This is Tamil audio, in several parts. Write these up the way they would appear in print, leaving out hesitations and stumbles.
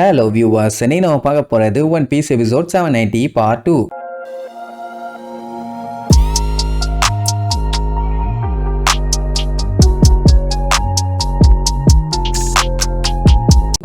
Hello viewers, இன்னைக்கு நம்ம பார்க்க போறது one piece episode 790 part 2.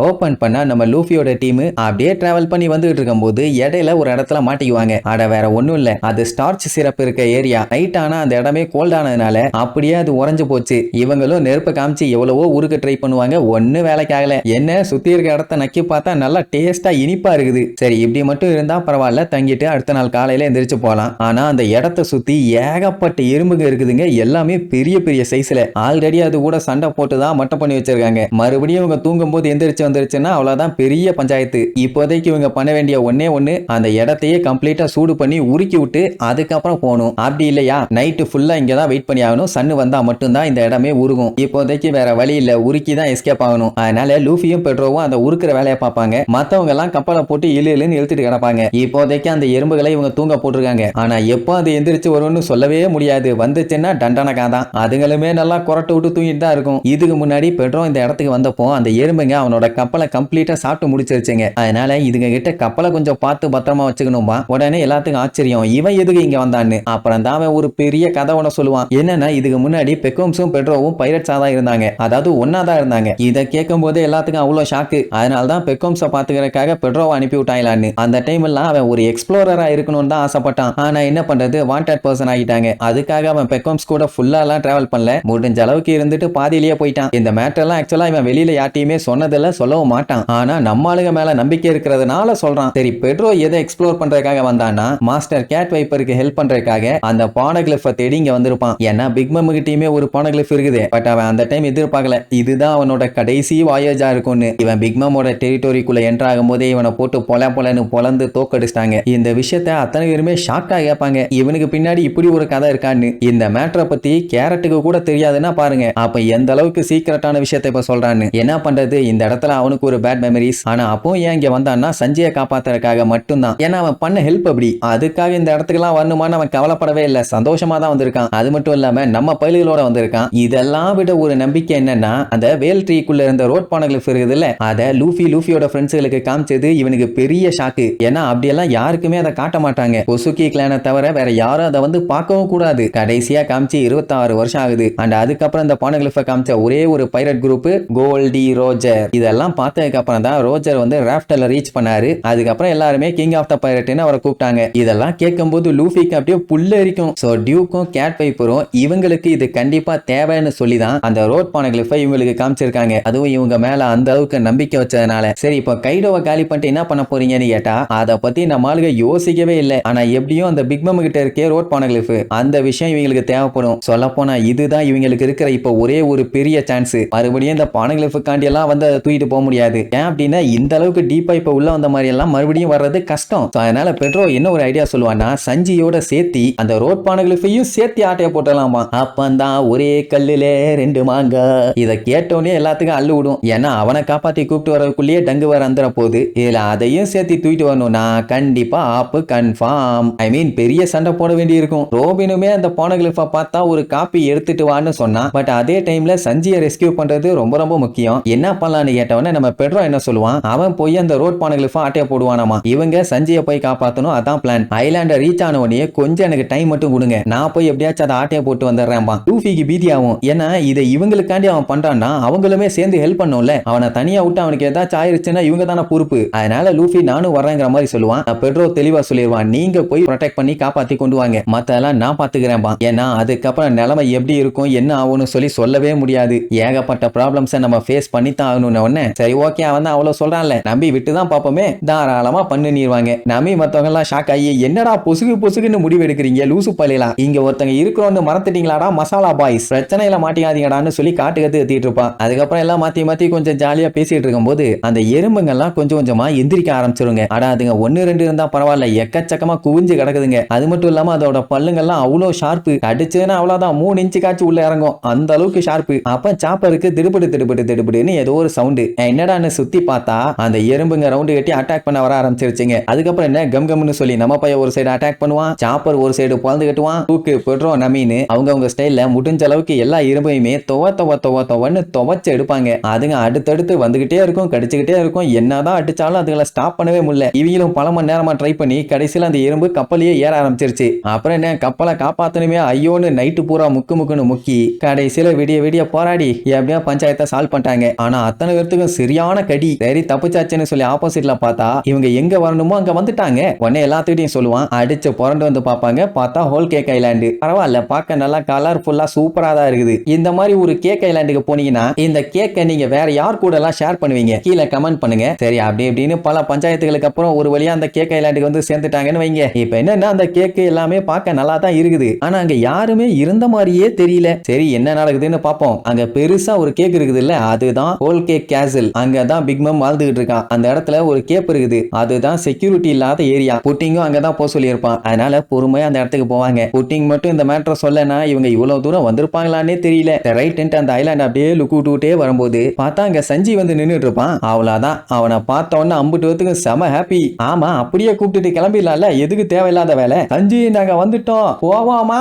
Open பண்ணா நம்ம லூஃபியோட டீம் அப்படியே டிராவல் பண்ணி வந்துட்டு இருக்கும்போது இடையில ஒரு இடத்துல மாட்டிக்குவாங்க. அட வேற ஒண்ணும் இல்ல, அது ஸ்டார்ச் சிரப் இருக்க ஏரியா. நைட் ஆனா அந்த இடமே கோல்ட் ஆனதுனால அப்படியே அது உறைஞ்சு போச்சு. இவங்களும் நெருப்பு காமிச்சு எவ்வளவோ ஊருக்கு ட்ரை பண்ணுவாங்க, ஒண்ணு வேலைக்கு ஆகல. என்ன சுத்தி இருக்க இடத்த நக்கி பார்த்தா நல்லா டேஸ்டா இனிப்பா இருக்குது. சரி இப்படி மட்டும் இருந்தா பரவாயில்ல, தங்கிட்டு அடுத்த நாள் காலையில எந்திரிச்சு போலாம். ஆனா அந்த இடத்த சுத்தி ஏகப்பட்ட எறும்புங்க இருக்குதுங்க, எல்லாமே பெரிய பெரிய சைஸ்ல. ஆல்ரெடி அது கூட சண்டை போட்டுதான் மட்டம் பண்ணி வச்சிருக்காங்க. மறுபடியும் இவங்க தூங்கும் போது எந்திரிச்சு வந்துருச்சுன்னா அவ்வளவுதான் பெரிய பஞ்சாயத்து. இப்போதைக்கு இவங்க பண்ண வேண்டிய ஒன்னே ஒண்ணு, அந்த இடத்தையே கம்ப்ளீட்டா சூடு பண்ணி உருக்கி விட்டு அதுக்கப்புறம் போகணும். அப்படி இல்லையா நைட்டு ஃபுல்லா இங்க தான் வெயிட் பண்ணி ஆகணும். சன்னு வந்தா மட்டும்தான் இந்த இடமே உருகும். இப்போதைக்கு வேற வழி இல்ல, உருக்கி தான் எஸ்கேப் ஆகணும். அதனால லூஃபியும் பெட்ரோவும் அந்த உருக்குற வேலையை பார்ப்பாங்க. மத்தவங்க எல்லாம் கப்பலை போட்டு இழுன்னு இழுத்துட்டு கிடப்பாங்க. இப்போதைக்கு அந்த எறும்புகளை இவங்க தூங்க போட்டிருக்காங்க. ஆனா எப்போ அது எந்திரிச்சு வரும்னு சொல்லவே முடியாது. வந்துச்சுன்னா டண்டனக்கா தான். அதுங்களுமே நல்லா குரட்டு விட்டு தூங்கிட்டு தான் இருக்கும். இதுக்கு முன்னாடி பெட்ரோ இந்த இடத்துக்கு வந்தப்போ அந்த எறும்புங்க அவனோட கப்பலை கம்ப்ளீட்டா சாப்பிட்டு முடிச்சிருச்சுங்க. அதனால இதுங்க கிட்ட கப்பலை கொஞ்சம் பார்த்து பத்திரமா வச்சுக்கணுமா. உடனே எல்லாத்துக்கும் ஆச்சரியம், இவன் எதுக்கு இங்க வந்தான்னு. அப்புறம் தான் அவன் ஒரு பெரிய கதை ஒண்ணு சொல்லுவான். என்னன்னா இதுக்கு முன்னாடி பெக்கோம்ஸும் பெட்ரோவும் பைரட்ஸா தான் இருந்தாங்க, அதாவது ஒன்னா தான் இருந்தாங்க. இதை கேட்கும் போது எல்லாத்துக்கும் அவ்வளவு ஷாக்கு. அதனால தான் பெக்கோம்ஸை பாத்துக்கிறதுக்காக பெட்ரோவை அனுப்பி விட்டாங்களான்னு. அந்த டைம் எல்லாம் அவன் ஒரு எக்ஸ்ப்ளோரரா இருக்கணும்னு தான் ஆசைப்பட்டான். ஆனா என்ன பண்றது, வாண்டட் பர்சன் ஆகிட்டாங்க. அதுக்காக அவன் பெக்கோம்ஸ் கூட ஃபுல்லா எல்லாம் டிராவல் பண்ணல, முடிஞ்ச அளவுக்கு இருந்துட்டு பாதியிலேயே போயிட்டான். இந்த மேட்டர் எல்லாம் ஆக்சுவலா இவன் வெளியில யார்ட்டையுமே சொன்னதில்ல, சொல்லவும் மாட்டான். ஆனா நம்ம ஆளுங்க மேல நம்பிக்கை இருக்கிறதுனால சொல்றான். சரி பெட்ரோ எதை எக்ஸ்ப்ளோர் பண்றதுக்காக வந்தான்னா மாஸ்டர் கேட் வைப்பருக்கு ஹெல்ப் பண்றதுக்காக அந்த பானகிளிஃபை தேடி இங்க வந்திருப்பான். ஏன்னா பிக் மம் கிட்டயுமே ஒரு பானகிளிஃப் இருக்குது. பட் அவன் அந்த டைம் எதிர்பார்க்கல இதுதான் அவனோட கடைசி வாயேஜா இருக்கும்னு. இவன் பிக் மமோட டெரிட்டோரிக்குள்ள என்டர் ஆகும் போதே இவனை போட்டு பொலன்னு பொலந்து தோக்கடிச்சிட்டாங்க. இந்த விஷயத்தை அத்தனை பேருமே ஷாக்கா கேட்பாங்க, இவனுக்கு பின்னாடி இப்படி ஒரு கதை இருக்கான்னு. இந்த மேட்டரை பத்தி கேரட்டுக்கு கூட தெரியாதுன்னா பாருங்க அப்ப எந்த அளவுக்கு சீக்கிரட்டான விஷயத்தை இப்ப சொல்றான்னு. என்ன பண்றது, இந்த இடத்துல அவனுக்கு ஒரு பேட் மெமரிஸ். ஆனா அப்போ ஏன் இங்க வந்தான்னா சஞ்சயை காப்பாத்துறதுக்காக மட்டும்தான். ஏன்னா அவன் பண்ண ஹெல்ப் அப்படி. அதுக்காக இந்த இடத்துக்குலாம் வரணுமான்னு அவன் கவலைப்படவே இல்லை, சந்தோஷமா தான் வந்திருக்கான். அது மட்டும் இல்லாம நம்ம பயில்களோட வந்திருக்கான். இதெல்லாம் விட ஒரு நம்பிக்கை என்னன்னா, அந்த வேல் ட்ரீக்குள்ள இருந்த ரோட் பானகிளிஃப் இருக்குதுல்ல, அதை லூஃபியோட ஃப்ரெண்ட்ஸ்களுக்கு காமிச்சது இவனுக்கு பெரிய ஷாக்கு. ஏன்னா அப்படியெல்லாம் யாருக்குமே அதை காட்ட மாட்டாங்க. கொசுக்கி கிளானை தவிர வேற யாரும் அதை வந்து பார்க்கவும் கூடாது. கடைசியா காமிச்சு 26 வருஷம் ஆகுது. அண்ட் அதுக்கப்புறம் இந்த பானகிளிஃபை காமிச்ச ஒரே ஒரு பைரட் குரூப் கோல்டி ரோஜர். இதெல்லாம் பார்த்ததுக்கு அப்புறம் தான் ரோஜர் வந்து ராஃப்டர்ல ரீச் பண்ணாரு. அதுக்கப்புறம் எல்லாருமே கிங் ஆஃப் த பைரட்னு அவரை கூப்பிட்டாங்க. இதெல்லாம் கேட்கும்போது லூஃபிக்கு அப்படியே புல்லரிக்கும். சோ டியூக்கும் கேட் வைப்பரும் இவங்களுக்கு இது கண்டிப்பா தேவைன்னு சொல்லி தான் அந்த ரோட் பானகிளிஃபை இவங்களுக்கு காமிச்சிருக்காங்க. அதுவும் இவங்க மேல அந்த அளவுக்கு நம்பிக்கை வச்சதுனால. சரி இப்போ கைடோவை காலி பண்ணிட்டு என்ன பண்ண போறீங்கன்னு கேட்டா அதை பத்தி நம்ம ஆளுங்க யோசிக்கவே இல்லை. ஆனா எப்படியும் அந்த பிக் மம் கிட்ட இருக்கே ரோட் பானகிளிஃப், அந்த விஷயம் இவங்களுக்கு தேவைப்படும். சொல்ல போனா இதுதான் இவங்களுக்கு இருக்கிற இப்போ ஒரே ஒரு பெரிய சான்ஸ். மறுபடியும் இந்த பானகிளிஃபுக்காண்டி எல்லாம் வந்து அதை தூக்கிட்டு போக முடியாது. ஏன் அப்படின்னா இந்த அளவுக்கு டீப்பா இப்ப உள்ள வந்த மாதிரி எல்லாம் மறுபடியும் வர்றது கஷ்டம். அதனால பெட்ரோ என்ன ஒரு ஐடியா சொல்லுவானா, சஞ்சியோட சேர்த்தி அந்த ரோட் பானகிளிஃபையும் சேர்த்தி ஆட்டைய போட்டலாமா. அப்பந்தான் ஒரே கல்லுல 2 மாங்கா. இதை கேட்டோன்னே எல்லாத்துக்கும் அள்ளு விடும். ஏன்னா அவனை காப்பாத்தி கூப்பிட்டு வரதுக்குள்ளேயே டங்கு வர அந்த போது இதுல அதையும் சேர்த்தி தூக்கிட்டு வரணும்னா கண்டிப்பா ஆப்பு கன்ஃபார்ம். ஐ மீன் பெரிய சண்டை போட வேண்டி இருக்கும். ரோபினுமே அந்த பானகிளிஃபை பார்த்தா ஒரு காப்பி எடுத்துட்டு வான்னு சொன்னா. பட் அதே டைம்ல சஞ்சியை ரெஸ்கியூ பண்றது ரொம்ப ரொம்ப முக்கியம். என்ன பண்ணலான்னு கேட்டவன நம்ம பெட்ரோ என்ன சொல்லுவான், அவன் போய் அந்த ரோட் பானகிளிஃபை ஆட்டைய போடுவானாமா. இவங்க சஞ்சயை போய் காப்பாத்தணும், அதான் பிளான். ஐலாண்ட ரீச் ஆன உடனே கொஞ்சம் எனக்கு டைம் மட்டும் கொடுங்க, நான் போய் எப்படியாச்சும் அதை ஆட்டைய போட்டு வந்துடுறேன். லூஃபிக்கு பீதி ஆகும். ஏன்னா இதை இவங்களுக்காண்டி அவன் பண்றான்னா அவங்களுமே சேர்ந்து ஹெல்ப் பண்ணும்ல. அவனை தனியா விட்டு அவனுக்கு ஏதாச்சும் ஆயிருச்சுன்னா இவங்க தானே பொறுப்பு. அதனால லூஃபி நானும் வர்றேங்கிற மாதிரி சொல்லுவான். பெட்ரோ தெளிவா சொல்லிடுவான், நீங்க போய் ப்ரொடெக்ட் பண்ணி காப்பாத்தி கொண்டு வாங்க, மத்தெல்லாம் நான் பாத்துக்கிறேன். ஏன்னா அதுக்கப்புறம் நிலைமை எப்படி இருக்கும் என்ன ஆகும்னு சொல்லவே முடியாது. ஏகப்பட்ட ப்ராப்ளம்ஸை நம்ம ஃபேஸ் பண்ணித்தான் ஆகணும்னு. சரி ஓகே, அவன் தான் அவ்வளவு சொல்றான்ல, நம்பி விட்டு தான் பாப்போமே, தாராளமா பண்ணிடுவாங்க. நம்பி மத்தவங்க எல்லாம் ஷாக் ஆகி என்னடா பொசுகுன்னு முடிவு எடுக்கிறீங்க லூசு பள்ளிலாம், இங்க ஒருத்தங்க இருக்கிறோன்னு மறந்துட்டீங்களாடா மசாலா பாய்ஸ், பிரச்சனையில மாட்டிக்காதீங்கடான்னு சொல்லி காட்டு கத்திட்டு இருப்பான். அதுக்கப்புறம் எல்லாம் மாத்தி கொஞ்சம் ஜாலியா பேசிட்டு இருக்கும் போது அந்த எறும்புங்கெல்லாம் கொஞ்சம் கொஞ்சமா எந்திரிக்க ஆரம்பிச்சிருங்க. ஆனா அதுங்க 1-2 இருந்தா பரவாயில்ல, எக்கச்சக்கமா குவிஞ்சு கிடக்குதுங்க. அது மட்டும் இல்லாம அதோட பல்லுங்கெல்லாம் அவ்வளவு ஷார்ப்பு, அடிச்சுன்னா அவ்வளவுதான் 3 இன்ச்சு காய்ச்சி உள்ள இறங்கும், அந்த அளவுக்கு ஷார்ப்பு. அப்ப சாப்பருக்கு திடுபடுன்னு ஏதோ ஒரு சவுண்டு. என்னடான்னு சுத்தி பார்த்தா அந்த எறும்புங்க ரவுண்டு கட்டி அட்டாக் பண்ண வர ஆரம்பிச்சிருச்சுங்க. அதுக்கப்புறம் என்ன கம்னு சொல்லி நம்ம பையன் ஒரு சைடு அட்டாக் பண்ணுவான், சாப்பர் ஒரு சைடு பொழந்து கட்டுவான், தூக்கு பெட்ரோ நமீனு அவங்க ஸ்டைல்ல முடிஞ்ச அளவுக்கு எல்லா எறும்பையுமே துவன்னு துவச்சு எடுப்பாங்க. அதுங்க அடுத்தடுத்து வந்துகிட்டே இருக்கும், கடிச்சுக்கிட்டே இருக்கும். என்னதான் அடிச்சாலும் அதுகளை ஸ்டாப் பண்ணவே முடியல. இவங்களும் பல மணி நேரமா ட்ரை பண்ணி கடைசியில் அந்த எறும்பு கப்பலையே ஏற ஆரம்பிச்சிருச்சு. அப்புறம் என்ன கப்பலை காப்பாத்தணுமே ஐயோன்னு நைட்டு பூரா முக்குன்னு முக்கி கடைசியில விடிய போராடி எப்படியா பஞ்சாயத்தை சால்வ் பண்ணிட்டாங்க. ஆனா அத்தனை பேர்த்துக்கும் சரியான கடி. சரி தப்புச்சாச்சுன்னு சொல்லி ஆப்போசிட்ல பார்த்தா இவங்க எங்க வரணுமோ அங்க வந்துட்டாங்க. உடனே எல்லாத்துக்கிட்டையும் சொல்லுவான், அடிச்சு புரண்டு வந்து பார்ப்பாங்க. பார்த்தா ஹோல் கேக் ஐலாண்டு. பரவாயில்ல, பார்க்க நல்லா கலர்ஃபுல்லா சூப்பரா தான் இருக்குது. இந்த மாதிரி ஒரு கேக் ஐலாண்டுக்கு போனீங்கன்னா இந்த கேக்கை நீங்க வேற யார் கூட எல்லாம் ஷேர் பண்ணுவீங்க? கீழே கமெண்ட் பண்ணுங்க. சரி அப்படி இப்படின்னு பல பஞ்சாயத்துகளுக்கு அப்புறம் ஒரு வழியா அந்த கேக் ஐலாண்டுக்கு வந்து சேர்ந்துட்டாங்கன்னு வைங்க. இப்ப என்னன்னா அந்த கேக்கு எல்லாமே பார்க்க நல்லா தான் இருக்குது. ஆனா அங்க யாருமே இருந்த மாதிரியே தெரியல. சரி என்ன நடக்குதுன்னு பாப்போம். அங்க பெருசா ஒரு கேக் இருக்குது இல்ல, அதுதான் ஹோல் கேக் கேசல். அங்கதான் பிக் மம் வாழ்ந்துகிட்டு இருக்கான். அந்த இடத்துல ஒரு கேப் இருக்குது, அதுதான் செக்யூரிட்டி இல்லாத ஏரியா. புட்டிங்கும் அங்கதான் போக சொல்லியிருப்பான். அதனால பொறுமையா அந்த இடத்துக்கு போவாங்க. புட்டிங் மட்டும் இந்த மேட்டரை சொல்லனா இவங்க இவ்வளவு தூரம் வந்திருப்பாங்களான்னே தெரியல. ரைட் அந்த ஐலாண்ட் அப்படியே லுக் விட்டுட்டே வரும்போது பார்த்தா அங்க சஞ்சி வந்து நின்னுட்டு இருப்பான். அவ்வளவுதான், அவனை பார்த்த உடனே அம்புட்டு வரத்துக்கு செம ஹாப்பி. ஆமா அப்படியே கூப்பிட்டுட்டு கிளம்பிடலாம்ல, எதுக்கு தேவையில்லாத வேலை? சஞ்சி நாங்க வந்துட்டோம் போவாமா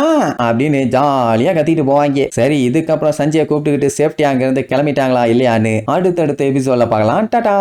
அப்படின்னு ஜாலியா கத்திட்டு போவாங்க. சரி இதுக்கப்புறம் சஞ்சயை கூப்பிட்டுக்கிட்டு சேஃப்டி அங்க இருந்து கிளம்பிட்டாங்களா இல்லையான்னு அடுத்தடுத்த எபிசோட்ல பார்க்கலாம். டாடா.